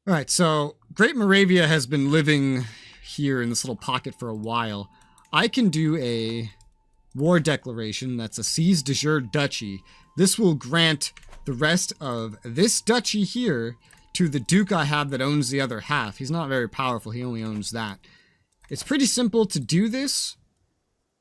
All right, so Great Moravia has been living here in this little pocket for a while. I can do a war declaration that's a seize de jure duchy. This will grant the rest of this duchy here to the duke I have that owns the other half. He's not very powerful, he only owns that. It's pretty simple to do this.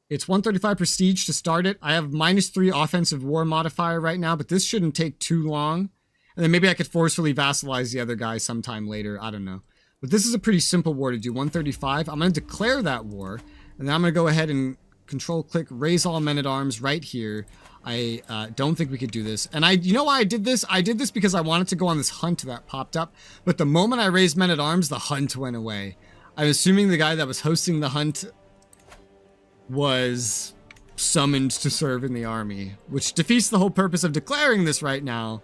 It's 135 prestige to start it. I have -3 offensive war modifier right now, but this shouldn't take too long. And then maybe I could forcefully vassalize the other guy sometime later. I don't know. But this is a pretty simple war to do. 135. I'm going to declare that war. And then I'm going to go ahead and control-click raise all men-at-arms right here. I don't think we could do this. And you know why I did this? I did this because I wanted to go on this hunt that popped up. But the moment I raised men-at-arms, the hunt went away. I'm assuming the guy that was hosting the hunt was summoned to serve in the army, which defeats the whole purpose of declaring this right now.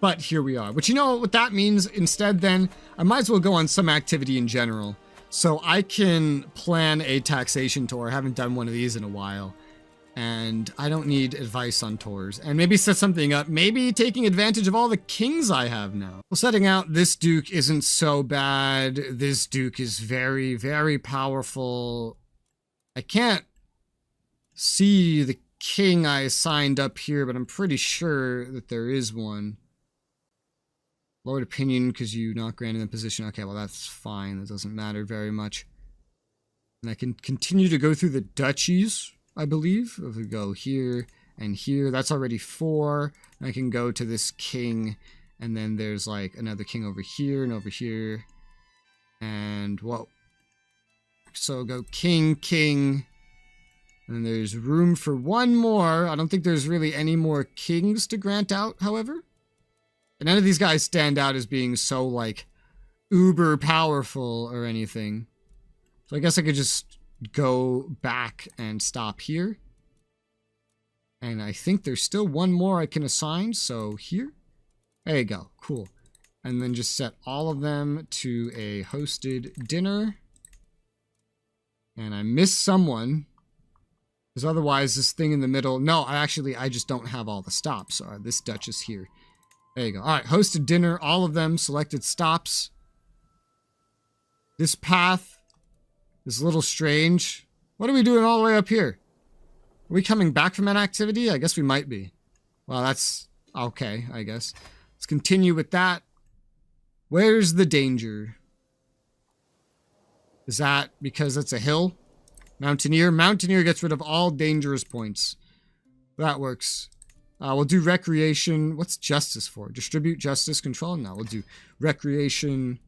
But here we are. But you know what that means? Instead, then, I might as well go on some activity in general. So I can plan a taxation tour. I haven't done one of these in a while. And I don't need advice on tours. And maybe set something up. Maybe taking advantage of all the kings I have now. Well, setting out this duke isn't so bad. This duke is very, very powerful. I can't see the king I assigned up here, but I'm pretty sure that there is one. Lowered opinion because you not granted the position. Okay, well that's fine. That doesn't matter very much. And I can continue to go through the duchies, I believe. If we go here and here, that's already 4. I can go to this king, and then there's like another king over here and over here. And whoa. So go king, king. And there's room for one more. I don't think there's really any more kings to grant out, however. And none of these guys stand out as being so, like, uber powerful or anything. So I guess I could just go back and stop here. And I think there's still one more I can assign, so here. There you go, cool. And then just set all of them to a hosted dinner. And I missed someone. Because otherwise this thing in the middle... No, I just don't have all the stops. This duchess here. There you go. All right, hosted dinner, all of them, selected stops. This path is a little strange. What are we doing all the way up here? Are we coming back from an activity? I guess we might be. Well, that's okay, I guess. Let's continue with that. Where's the danger? Is that because it's a hill? Mountaineer. Mountaineer gets rid of all dangerous points. That works. We'll do recreation. What's justice for? Distribute justice control? No, we'll do recreation.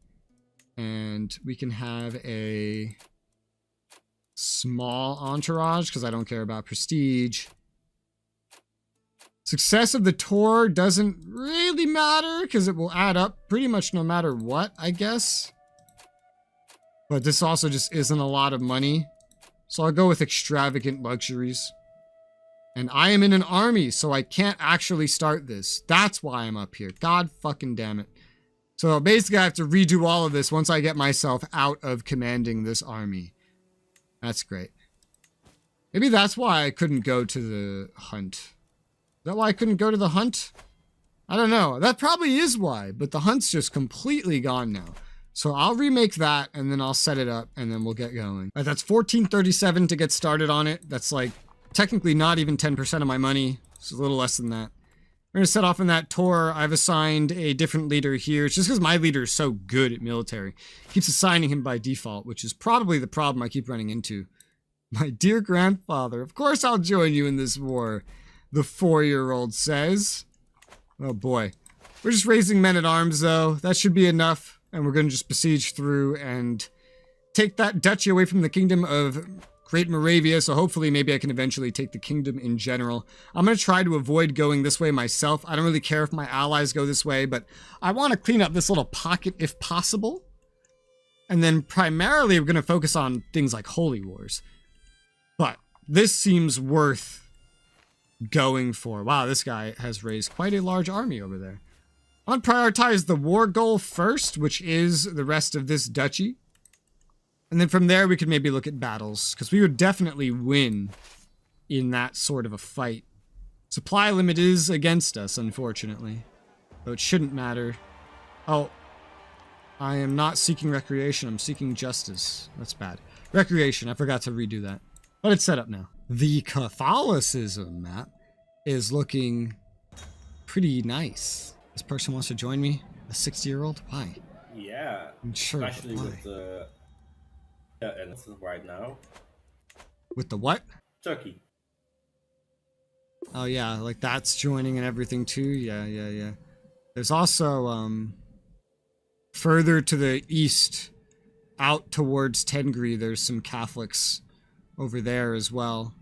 And we can have a small entourage because I don't care about prestige. Success of the tour doesn't really matter because it will add up pretty much no matter what, I guess. But this also just isn't a lot of money. So I'll go with extravagant luxuries. And I am in an army, so I can't actually start this. That's why I'm up here. God fucking damn it. So basically I have to redo all of this once I get myself out of commanding this army. That's great. Maybe that's why I couldn't go to the hunt. Is that why I couldn't go to the hunt? I don't know. That probably is why, but the hunt's just completely gone now. So I'll remake that, and then I'll set it up, and then we'll get going. All right, that's 1437 to get started on it. That's like technically not even 10% of my money. It's a little less than that. We're going to set off on that tour. I've assigned a different leader here. It's just because my leader is so good at military. Keeps assigning him by default, which is probably the problem I keep running into. My dear grandfather, of course I'll join you in this war, the 4-year-old says. Oh boy. We're just raising men-at-arms though. That should be enough. And we're going to just besiege through and take that duchy away from the kingdom of Great Moravia. So hopefully maybe I can eventually take the kingdom in general. I'm going to try to avoid going this way myself. I don't really care if my allies go this way, but I want to clean up this little pocket if possible. And then primarily we're going to focus on things like holy wars. But this seems worth going for. Wow, this guy has raised quite a large army over there. I'm going to prioritize the war goal first, which is the rest of this duchy. And then from there, we could maybe look at battles, because we would definitely win in that sort of a fight. Supply limit is against us, unfortunately. Though it shouldn't matter. Oh. I am not seeking recreation. I'm seeking justice. That's bad. Recreation. I forgot to redo that. But it's set up now. The Catholicism map is looking pretty nice. This person wants to join me? A 60-year-old? Why? Yeah. I'm sure. Especially with the right now. With the what? Turkey. Oh yeah, like that's joining and everything too. Yeah. There's also further to the east, out towards Tengri, there's some Catholics over there as well.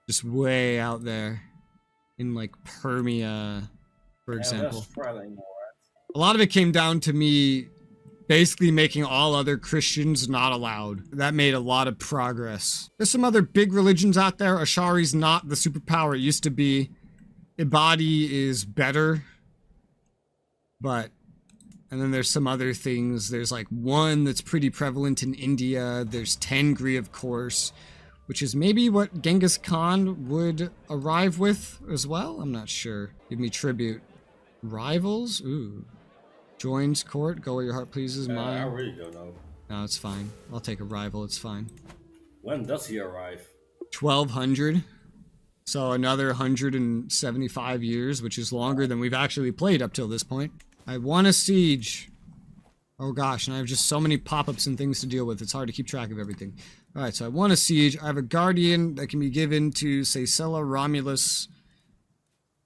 Just way out there in like Permia, for example. A lot of it came down to me basically making all other Christians not allowed. That made a lot of progress. There's some other big religions out there. Ashari's not the superpower it used to be. Ibadi is better. And then there's some other things. There's like one that's pretty prevalent in India. There's Tengri, of course, which is maybe what Genghis Khan would arrive with as well. I'm not sure. Give me tribute. Rivals? Ooh. Joins court. Go where your heart pleases. Mine. I really don't know. No, it's fine. I'll take a rival. It's fine. When does he arrive? 1200. So another 175 years, which is longer than we've actually played up till this point. I won a siege. Oh gosh, and I have just so many pop-ups and things to deal with. It's hard to keep track of everything. Alright, so I won a siege. I have a guardian that can be given to Caecilla Romulus,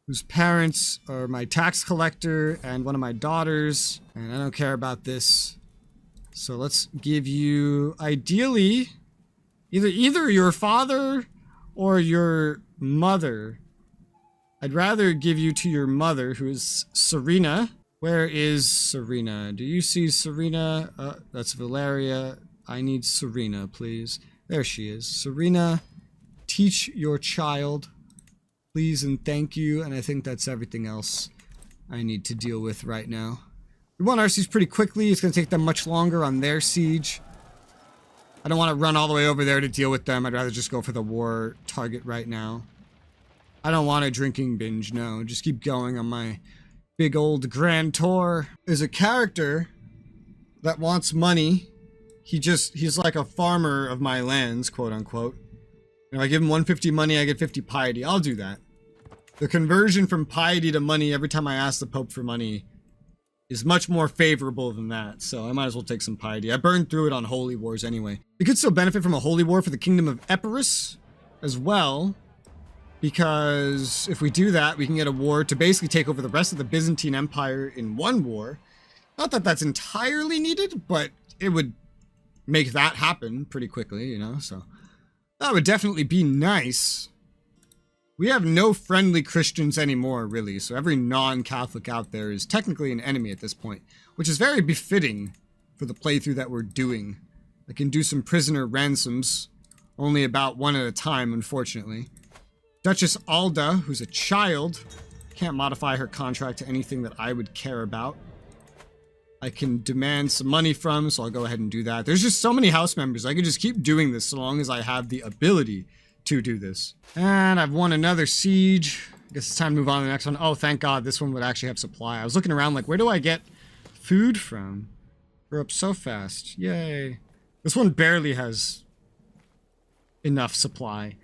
whose parents are my tax collector and one of my daughters. And I don't care about this. So let's give you, ideally, either your father or your mother. I'd rather give you to your mother, who is Serena. Where is Serena? Do you see Serena? That's Valeria. I need Serena, please. There she is. Serena, teach your child, please and thank you. And I think that's everything else I need to deal with right now. We won our siege pretty quickly. It's going to take them much longer on their siege. I don't want to run all the way over there to deal with them. I'd rather just go for the war target right now. I don't want a drinking binge, no. Just keep going on my big old grand tour. There's a character that wants money. He's like a farmer of my lands, quote unquote. If I give him 150 money, I get 50 piety. I'll do that. The conversion from piety to money every time I ask the Pope for money is much more favorable than that, so I might as well take some piety. I burned through it on holy wars anyway. We could still benefit from a holy war for the kingdom of Epirus as well, because if we do that, we can get a war to basically take over the rest of the Byzantine Empire in one war. Not that that's entirely needed, but it would make that happen pretty quickly, you know, so that would definitely be nice. We have no friendly Christians anymore, really, so every non-Catholic out there is technically an enemy at this point, which is very befitting for the playthrough that we're doing. I can do some prisoner ransoms, only about one at a time, unfortunately. Duchess Alda, who's a child, can't modify her contract to anything that I would care about. I can demand some money from, so I'll go ahead and do that. There's just so many house members. I could just keep doing this so long as I have the ability to do this. And I've won another siege. I guess it's time to move on to the next one. Oh, thank God, this one would actually have supply. I was looking around like, where do I get food from? We're up so fast. Yay. This one barely has enough supply.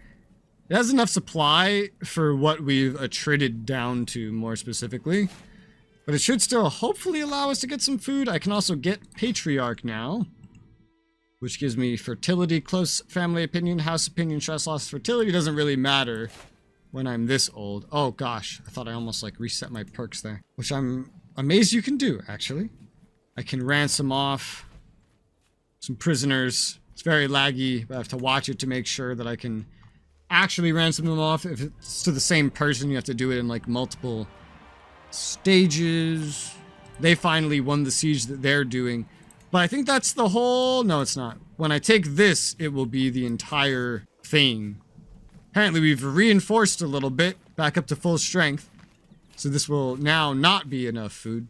It has enough supply for what we've attritted down to more specifically. But it should still hopefully allow us to get some food. I can also get Patriarch now, which gives me fertility, close family opinion, house opinion, stress loss. Fertility doesn't really matter when I'm this old. Oh gosh, I thought I almost like reset my perks there, which I'm amazed you can do, actually. I can ransom off some prisoners. It's very laggy, but I have to watch it to make sure that I can actually ransom them off. If it's to the same person, you have to do it in like multiple stages. They finally won the siege that they're doing. But I think that's the whole... No, it's not. When I take this, it will be the entire thing. Apparently, we've reinforced a little bit, back up to full strength. So this will now not be enough food,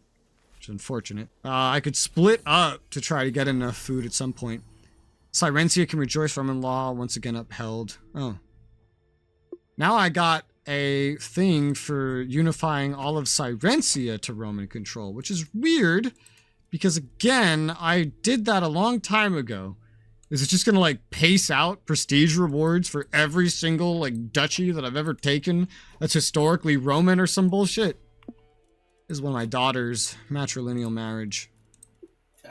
which is unfortunate. I could split up to try to get enough food at some point. Sirencia can rejoice, Roman law once again upheld. Oh. Now I got a thing for unifying all of Sirencia to Roman control, which is weird, Because again, I did that a long time ago. Is it just gonna like pace out prestige rewards for every single like duchy that I've ever taken that's historically Roman or some bullshit? This is one of my daughter's matrilineal marriage.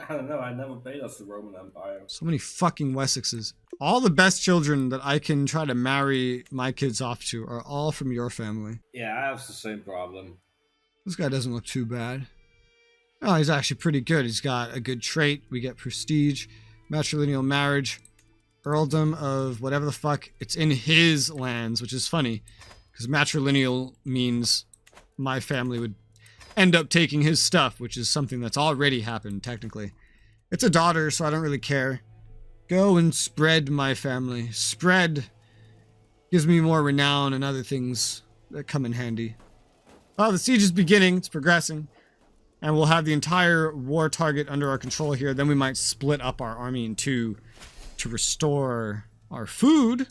I don't know, I never played as the Roman Empire. So many fucking Wessexes. All the best children that I can try to marry my kids off to are all from your family. Yeah, I have the same problem. This guy doesn't look too bad. Oh, he's actually pretty good. He's got a good trait. We get prestige, matrilineal marriage, earldom of whatever the fuck. It's in his lands, which is funny, because matrilineal means my family would end up taking his stuff, which is something that's already happened, technically. It's a daughter, so I don't really care. Go and spread my family. Spread gives me more renown and other things that come in handy. Oh, the siege is beginning. It's progressing. And we'll have the entire war target under our control here. Then we might split up our army in two to restore our food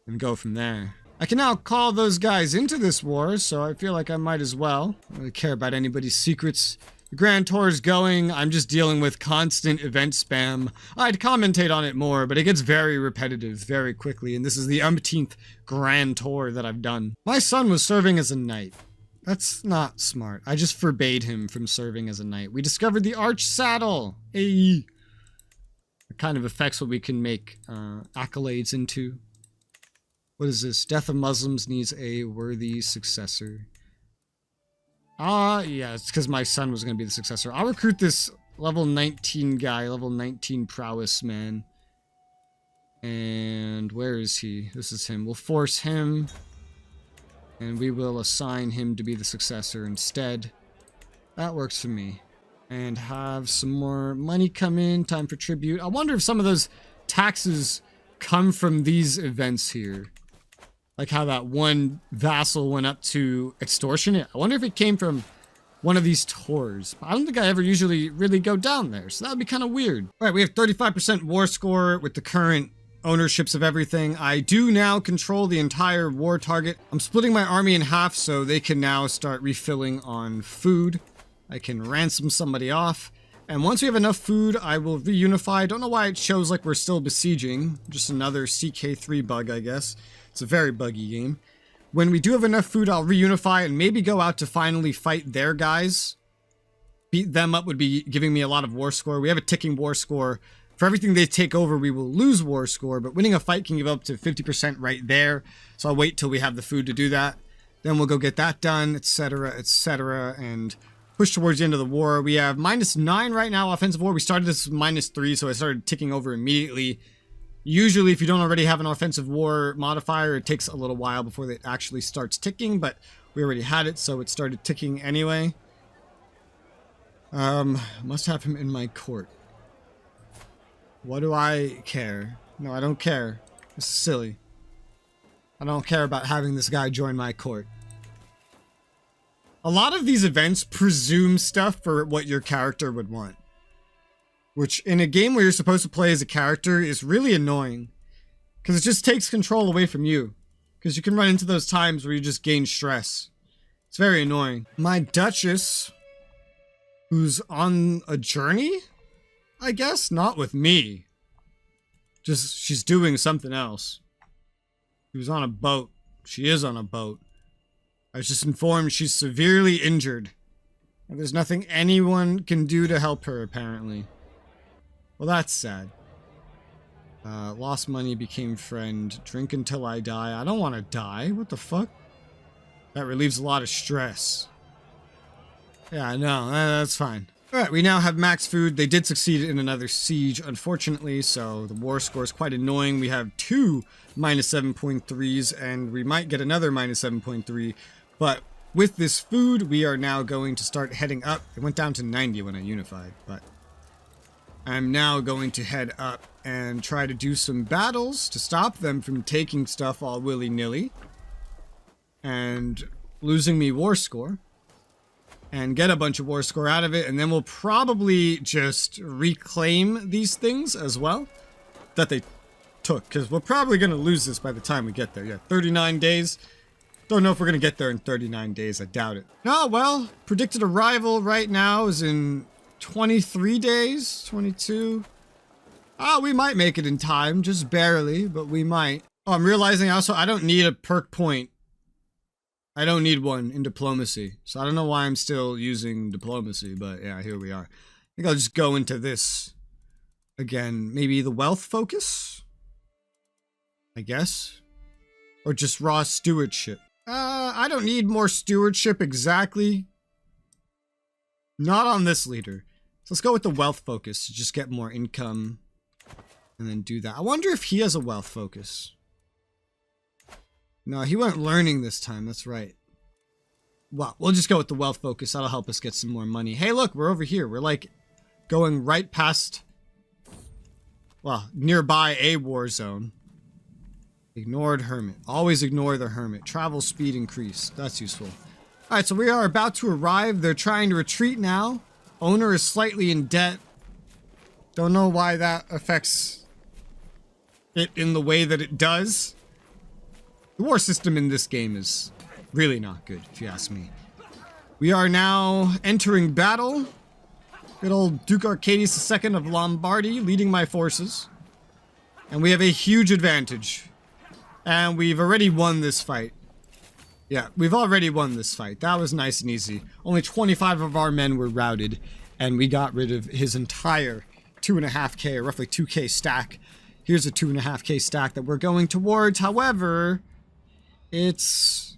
and go from there. I can now call those guys into this war, so I feel like I might as well. I don't really care about anybody's secrets. The Grand Tour is going. I'm just dealing with constant event spam. I'd commentate on it more, but it gets very repetitive very quickly, and this is the umpteenth Grand Tour that I've done. My son was serving as a knight. That's not smart. I just forbade him from serving as a knight. We discovered the arch saddle. Hey. It kind of affects what we can make accolades into. What is this? Death of Muslims needs a worthy successor. Yeah, it's because my son was going to be the successor. I'll recruit this level 19 guy, level 19 prowess man. And where is he? This is him. We'll force him. And we will assign him to be the successor instead. That works for me. And have some more money come in. Time for tribute. I wonder if some of those taxes come from these events here. Like how that one vassal went up to extortionate. I wonder if it came from one of these tours. I don't think I ever usually really go down there, so that would be kind of weird. All right, we have 35% war score with the current ownerships of everything. I do now control the entire war target. I'm splitting my army in half so they can now start refilling on food. I can ransom somebody off. And once we have enough food, I will reunify. I don't know why it shows like we're still besieging. Just another CK3 bug, I guess. It's a very buggy game. When we do have enough food, I'll reunify and maybe go out to finally fight their guys. Beat them up would be giving me a lot of war score. We have a ticking war score. For everything they take over, we will lose war score, but winning a fight can give up to 50% right there. So I'll wait till we have the food to do that. Then we'll go get that done, etc., and push towards the end of the war. We have -9 right now, offensive war. We started this with -3, so I started ticking over immediately. Usually, if you don't already have an offensive war modifier, it takes a little while before it actually starts ticking, but we already had it, so it started ticking anyway. Must have him in my court. What do I care? No, I don't care. This is silly. I don't care about having this guy join my court. A lot of these events presume stuff for what your character would want. Which, in a game where you're supposed to play as a character, is really annoying. Because it just takes control away from you. Because you can run into those times where you just gain stress. It's very annoying. My Duchess, who's on a journey, I guess? Not with me. Just, she's doing something else. She was on a boat. She is on a boat. I was just informed she's severely injured. And there's nothing anyone can do to help her, apparently. Well, that's sad. Lost money, became friend. Drink until I die. I don't want to die. What the fuck? That relieves a lot of stress. Yeah, no, that's fine. Alright, we now have max food. They did succeed in another siege, unfortunately, so the war score is quite annoying. We have two -7.3s, and we might get another -7.3, but with this food, we are now going to start heading up. It went down to 90 when I unified, but I'm now going to head up and try to do some battles to stop them from taking stuff all willy-nilly and losing me war score. And get a bunch of war score out of it, and then we'll probably just reclaim these things as well that they took, because we're probably going to lose this by the time we get there. Yeah, 39 days. Don't know if we're going to get there in 39 days. I doubt it. Oh, well, predicted arrival right now is in 23 days, 22. Oh, we might make it in time, just barely, but we might. Oh, I'm realizing also I don't need a perk point. I don't need one in diplomacy. So I don't know why I'm still using diplomacy, but yeah, here we are. I think I'll just go into this again. Maybe the wealth focus, I guess, or just raw stewardship. I don't need more stewardship exactly. Not on this leader. So let's go with the wealth focus to just get more income and then do that. I wonder if he has a wealth focus. No, he went learning this time. That's right. Well, we'll just go with the wealth focus. That'll help us get some more money. Hey, look, we're over here. We're like going right past, well, nearby a war zone. Ignored hermit. Always ignore the hermit. Travel speed increased. That's useful. Alright, so we are about to arrive. They're trying to retreat now. Owner is slightly in debt. Don't know why that affects it in the way that it does. The war system in this game is really not good, if you ask me. We are now entering battle. Good old Duke Arcadius II of Lombardy leading my forces. And we have a huge advantage. And we've already won this fight. Yeah, we've already won this fight. That was nice and easy. Only 25 of our men were routed, and we got rid of his entire 2.5k, or roughly 2k stack. Here's a 2.5k stack that we're going towards. However, it's...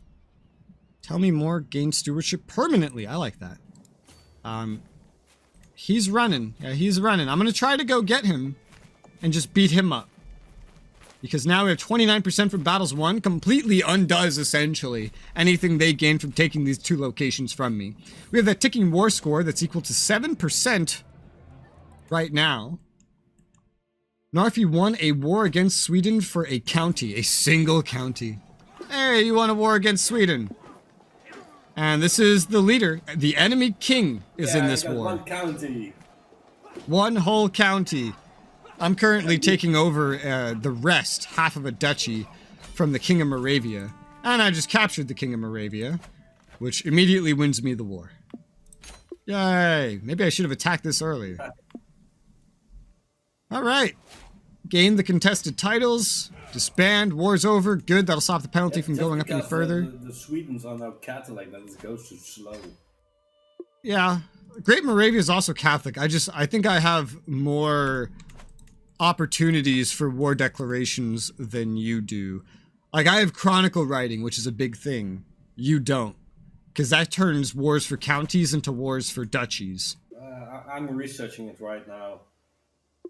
Tell me more, gain stewardship permanently. I like that. He's running. Yeah, he's running. I'm going to try to go get him and just beat him up. Because now we have 29% from battles won, completely undoes, essentially, anything they gain from taking these two locations from me. We have that ticking war score that's equal to 7% right now. Narfi won a war against Sweden for a county, a single county. Hey, you won a war against Sweden. And this is the leader. The enemy king is in this war. One county. One whole county. I'm currently taking over the rest, half of a duchy, from the King of Moravia. And I just captured the King of Moravia, which immediately wins me the war. Yay! Maybe I should have attacked this earlier. Alright. Gain the contested titles. Disband. War's over. Good. That'll stop the penalty from going up any further. The Swedes are now Catholic. That goes too slow. Yeah. Great Moravia is also Catholic. I think I have more opportunities for war declarations than you do. Like, I have chronicle writing, which is a big thing. You don't. Because that turns wars for counties into wars for duchies. I'm researching it right now.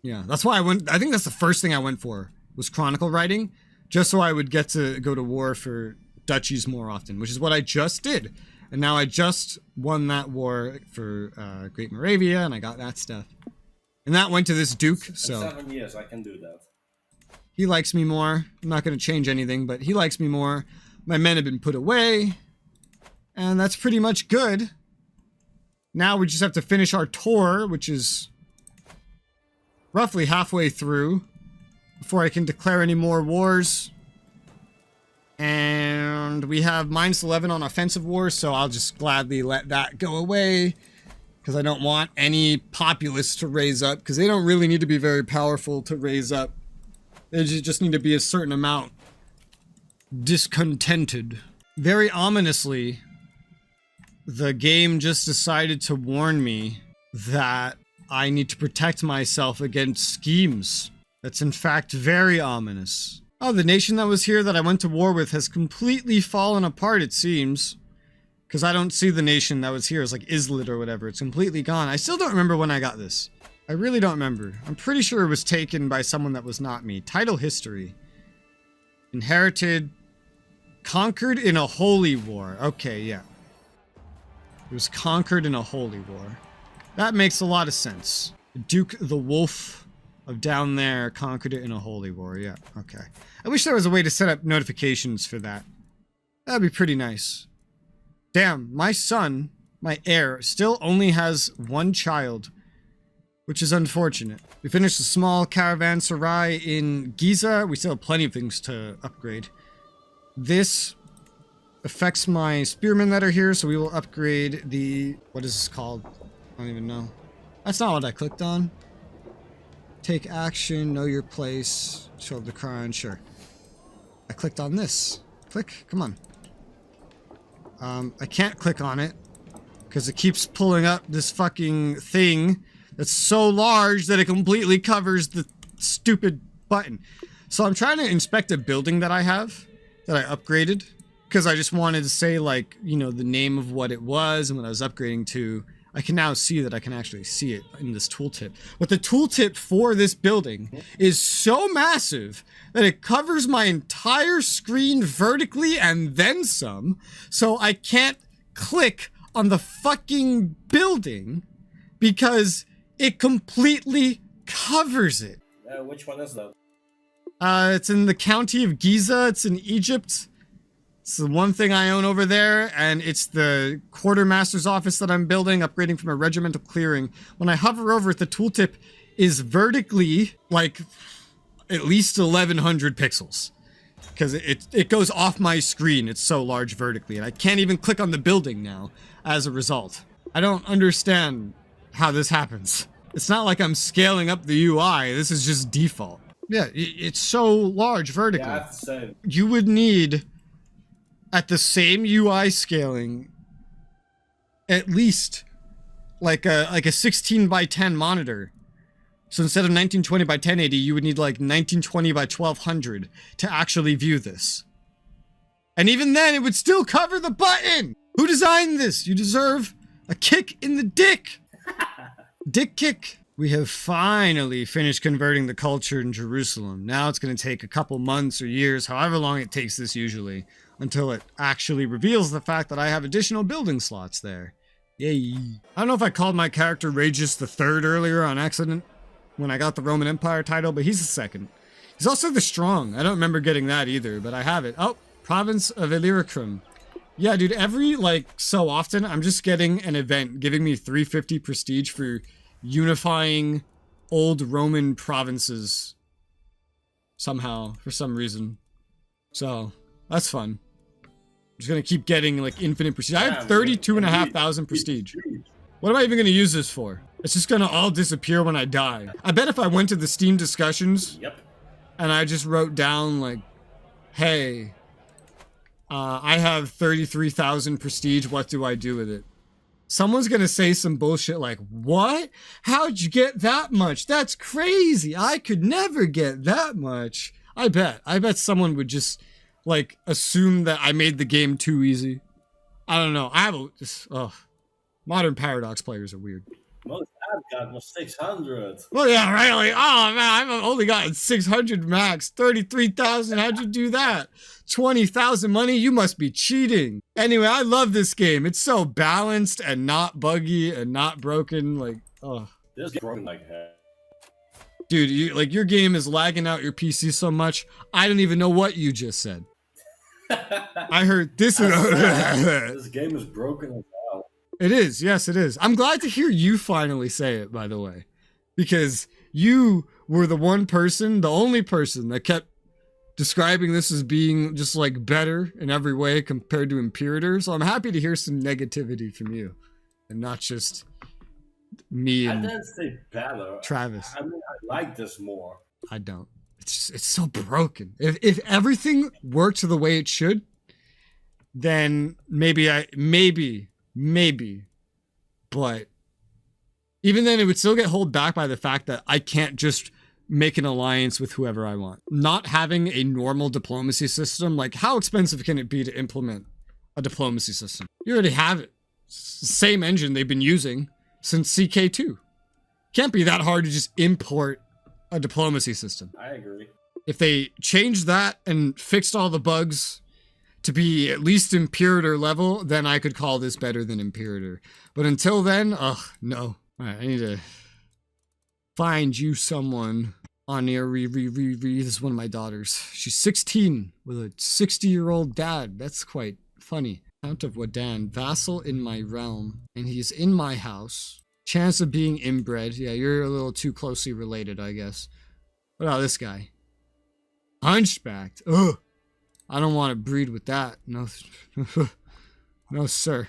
Yeah, that's why I think that's the first thing I went for, was chronicle writing, just so I would get to go to war for duchies more often, which is what I just did. And now I just won that war for Great Moravia, and I got that stuff. And that went to this duke, so... In 7 years, I can do that. He likes me more. I'm not going to change anything, but he likes me more. My men have been put away. And that's pretty much good. Now we just have to finish our tour, which is roughly halfway through, before I can declare any more wars. And we have -11 on offensive wars, so I'll just gladly let that go away. Because I don't want any populace to raise up, because they don't really need to be very powerful to raise up. They just need to be a certain amount discontented. Very ominously, the game just decided to warn me that I need to protect myself against schemes. That's in fact very ominous. Oh, the nation that was here that I went to war with has completely fallen apart, it seems. Because I don't see the nation that was here as like Islet or whatever. It's completely gone. I still don't remember when I got this. I really don't remember. I'm pretty sure it was taken by someone that was not me. Title history. Inherited. Conquered in a holy war. Okay, yeah. It was conquered in a holy war. That makes a lot of sense. Duke the Wolf of down there conquered it in a holy war. Yeah, okay. I wish there was a way to set up notifications for that. That'd be pretty nice. Damn, my son, my heir, still only has one child, which is unfortunate. We finished a small caravanserai in Giza. We still have plenty of things to upgrade. This affects my spearmen that are here, so we will upgrade the... What is this called? I don't even know. That's not what I clicked on. Take action, know your place, show the crown, sure. I clicked on this. Click, come on. I can't click on it because it keeps pulling up this fucking thing that's so large that it completely covers the stupid button. So I'm trying to inspect a building that I have that I upgraded because I just wanted to say, like, you know, the name of what it was and what I was upgrading to. I can now see that I can actually see it in this tooltip. But the tooltip for this building is so massive that it covers my entire screen vertically and then some. So I can't click on the fucking building because it completely covers it. Which one is that? It's in the county of Giza. It's in Egypt. It's the one thing I own over there, and it's the quartermaster's office that I'm building, upgrading from a regimental clearing. When I hover over it, the tooltip is vertically, like, at least 1,100 pixels. Because it goes off my screen. It's so large vertically, and I can't even click on the building now as a result. I don't understand how this happens. It's not like I'm scaling up the UI. This is just default. Yeah, it's so large vertically. Yeah, I have to say. You would need... at the same UI scaling, at least like a 16 by 10 monitor. So instead of 1920 by 1080, you would need like 1920 by 1200 to actually view this. And even then, it would still cover the button. Who designed this? You deserve a kick in the dick. Dick kick. We have finally finished converting the culture in Jerusalem. Now it's going to take a couple months or years, however long it takes this usually, until it actually reveals the fact that I have additional building slots there. Yay. I don't know if I called my character Rageous the Third earlier on accident when I got the Roman Empire title, but he's the second. He's also the Strong. I don't remember getting that either, but I have it. Oh, Province of Illyricum. Yeah, dude, every, like, so often, I'm just getting an event giving me 350 prestige for unifying old Roman provinces somehow, for some reason. So, that's fun. I'm just gonna keep getting, like, infinite prestige. I have 32,500 prestige. What am I even gonna use this for? It's just gonna all disappear when I die. I bet if I went to the Steam discussions, and I just wrote down, like, hey, I have 33,000 prestige, what do I do with it? Someone's gonna say some bullshit like, what? How'd you get that much? That's crazy. I could never get that much. I bet someone would just, like, assume that I made the game too easy. I don't know. Modern Paradox players are weird. Most I've got was 600. Well, yeah, right? Like, oh, man, I've only gotten 600 max. 33,000, how'd you do that? 20,000 money? You must be cheating. Anyway, I love this game. It's so balanced and not buggy and not broken. Like, oh. This is broken like hell. Dude, your game is lagging out your PC so much, I don't even know what you just said. I heard this. This game is broken as hell. It is. Yes, it is. I'm glad to hear you finally say it, by the way. Because you were the only person that kept describing this as being just, like, better in every way compared to Imperator. So I'm happy to hear some negativity from you. And not just me and I didn't say better. Travis. I mean, I like this more. I don't. It's so broken. If everything worked the way it should, then maybe, but even then it would still get held back by the fact that I can't just make an alliance with whoever I want. Not having a normal diplomacy system, like, how expensive can it be to implement a diplomacy system? You already have it. It's the same engine they've been using since CK2. Can't be that hard to just import a diplomacy system. I agree. If they changed that and fixed all the bugs to be at least Imperator level, then I could call this better than Imperator. But until then, no. Alright, I need to find you someone. Anya, this is one of my daughters. She's 16 with a 60-year-old dad. That's quite funny. Count of Wadan, vassal in my realm, and he's in my house. Chance of being inbred. Yeah, you're a little too closely related, I guess. What about this guy? Hunchbacked. Ugh. I don't want to breed with that. No, no, sir.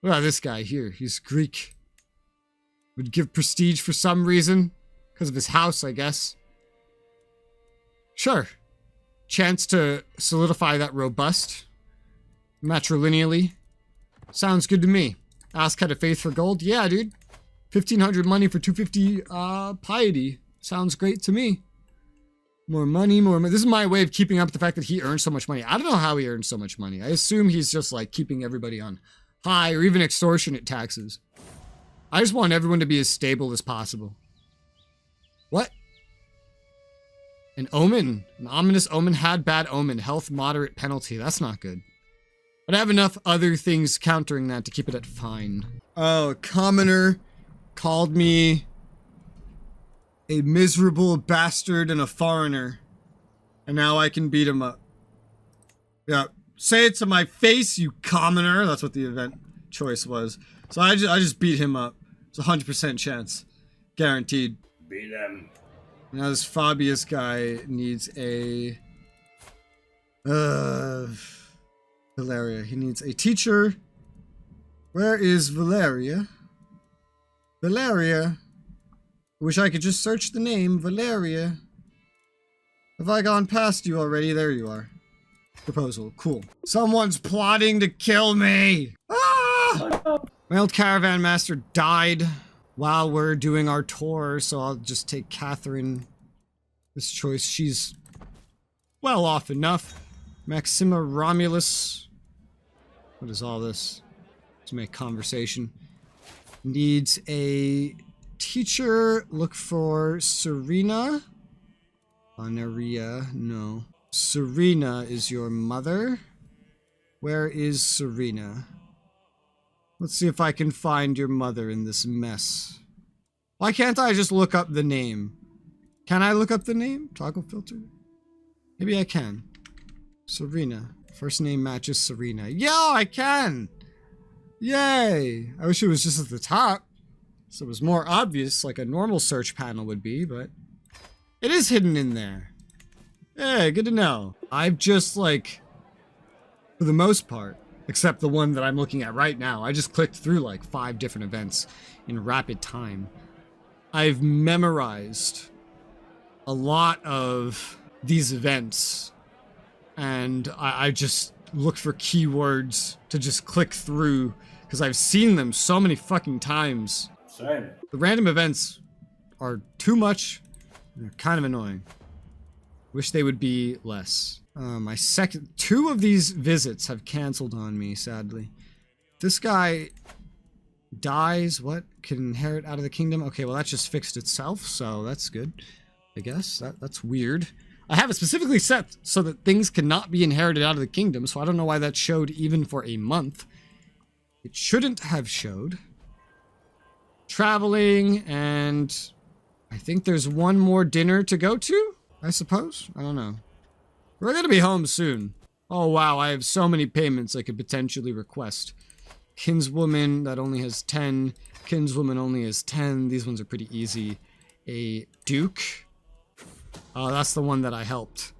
What about this guy here? He's Greek. Would give prestige for some reason. Because of his house, I guess. Sure. Chance to solidify that robust. Matrilineally. Sounds good to me. Ask had a faith for gold? Yeah, dude. 1,500 money for 250 piety. Sounds great to me. More money, more money. This is my way of keeping up with the fact that he earns so much money. I don't know how he earns so much money. I assume he's just like keeping everybody on high or even extortionate taxes. I just want everyone to be as stable as possible. What? An omen. An ominous omen had bad omen. Health moderate penalty. That's not good. But I have enough other things countering that to keep it at fine. Oh, a commoner called me a miserable bastard and a foreigner. And now I can beat him up. Yeah, say it to my face, you commoner. That's what the event choice was. So I just beat him up. It's a 100% chance. Guaranteed. Beat them. Now this Fabius guy needs a... Valeria. He needs a teacher. Where is Valeria? Valeria. I wish I could just search the name. Valeria. Have I gone past you already? There you are. Proposal. Cool. Someone's plotting to kill me! Ah! My old caravan master died while we're doing our tour, so I'll just take Catherine. This choice, she's well off enough. Maxima Romulus. What is all this? Let's make conversation. Needs a teacher. Look for Serena. Honoria, no. Serena is your mother. Where is Serena? Let's see if I can find your mother in this mess. Why can't I just look up the name? Can I look up the name? Toggle filter? Maybe I can. Serena. First name matches Serena. Yo, I can! Yay! I wish it was just at the top, so it was more obvious like a normal search panel would be, but it is hidden in there. Hey, good to know. I've just like, for the most part, except the one that I'm looking at right now, I just clicked through like 5 different events in rapid time. I've memorized a lot of these events, and I just look for keywords to just click through because I've seen them so many fucking times. Same. The random events are too much. They're kind of annoying. Wish they would be less. My second... 2 of these visits have canceled on me, sadly. This guy dies. What? Can inherit out of the kingdom? Okay, well, that just fixed itself, so that's good. I guess. That's weird. I have it specifically set so that things cannot be inherited out of the kingdom, so I don't know why that showed even for a month. It shouldn't have showed. Traveling, and I think there's one more dinner to go to, I suppose? I don't know. We're gonna be home soon. Oh wow, I have so many payments I could potentially request. Kinswoman, that only has 10. Kinswoman only has 10. These ones are pretty easy. A duke. Oh, that's the one that I helped.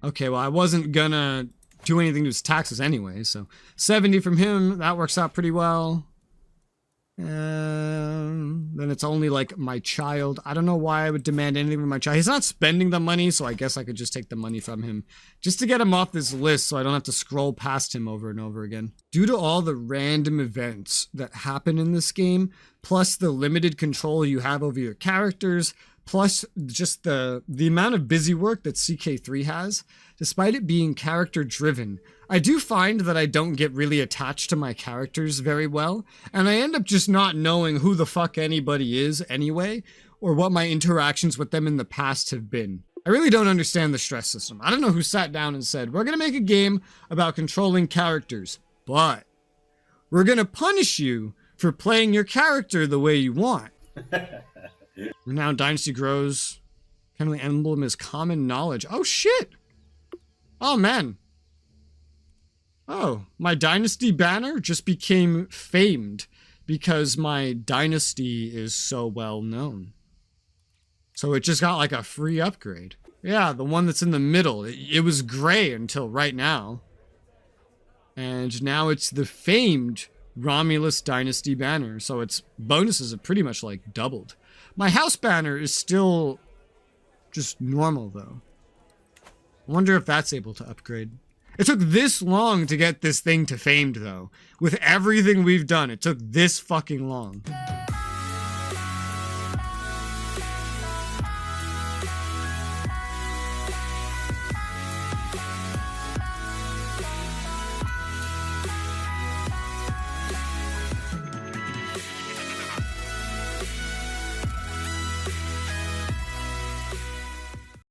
Okay, well, I wasn't gonna do anything to his taxes anyway, so 70 from him, that works out pretty well. Then it's only like my child. I don't know why I would demand anything from my child. He's not spending the money, so I guess I could just take the money from him just to get him off this list so I don't have to scroll past him over and over again. Due to all the random events that happen in this game, plus the limited control you have over your characters, plus just the amount of busy work that CK3 has, despite it being character driven, I do find that I don't get really attached to my characters very well, and I end up just not knowing who the fuck anybody is anyway, or what my interactions with them in the past have been. I really don't understand the stress system. I don't know who sat down and said, we're gonna make a game about controlling characters, but we're gonna punish you for playing your character the way you want. Renowned Dynasty grows. Kindly emblem is common knowledge. Oh shit! Oh man. Oh, my dynasty banner just became famed because my dynasty is so well known. So it just got like a free upgrade. Yeah, the one that's in the middle. It was gray until right now. And now it's the famed Romulus Dynasty banner. So its bonuses have pretty much like doubled. My house banner is still just normal though. I wonder if that's able to upgrade. It took this long to get this thing to famed though. With everything we've done, it took this fucking long.